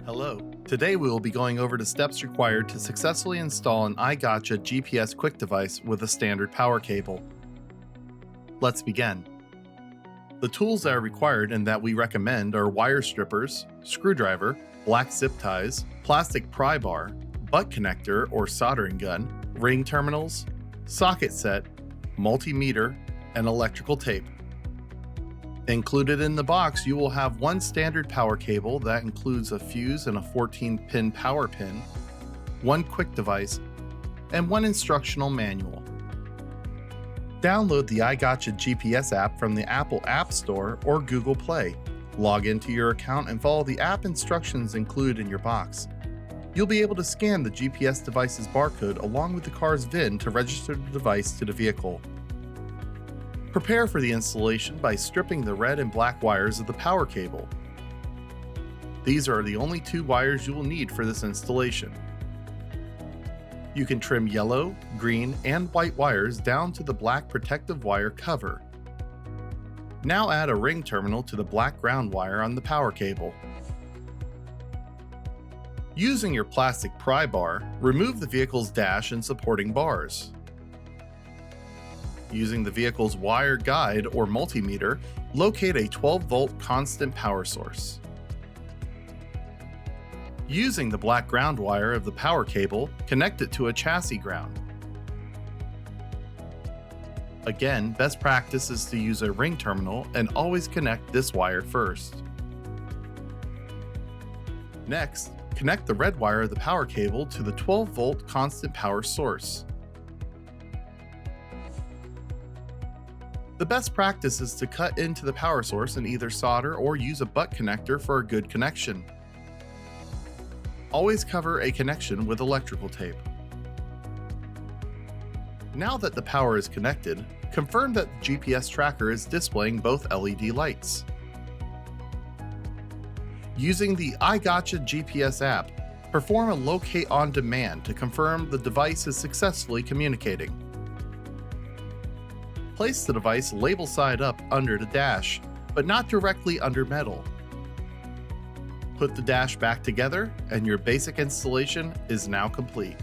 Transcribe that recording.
Hello. Today we will be going over the steps required to successfully install an iGotcha GPS quick device with a standard power cable. Let's begin. The tools that are required and that we recommend are wire strippers, screwdriver, black zip ties, plastic pry bar, butt connector or soldering gun, ring terminals, socket set, multimeter, and electrical tape. Included in the box, you will have one standard power cable that includes a fuse and a 14-pin power pin, one quick device, and one instructional manual. Download the iGotcha GPS app from the Apple App Store or Google Play. Log into your account and follow the app instructions included in your box. You'll be able to scan the GPS device's barcode along with the car's VIN to register the device to the vehicle. Prepare for the installation by stripping the red and black wires of the power cable. These are the only two wires you will need for this installation. You can trim yellow, green, and white wires down to the black protective wire cover. Now add a ring terminal to the black ground wire on the power cable. Using your plastic pry bar, remove the vehicle's dash and supporting bars. Using the vehicle's wire guide or multimeter, locate a 12-volt constant power source. Using the black ground wire of the power cable, connect it to a chassis ground. Again, best practice is to use a ring terminal and always connect this wire first. Next, connect the red wire of the power cable to the 12-volt constant power source. The best practice is to cut into the power source and either solder or use a butt connector for a good connection. Always cover a connection with electrical tape. Now that the power is connected, confirm that the GPS tracker is displaying both LED lights. Using the iGotcha GPS app, perform a locate on demand to confirm the device is successfully communicating. Place the device label side up under the dash, but not directly under metal. Put the dash back together and your basic installation is now complete.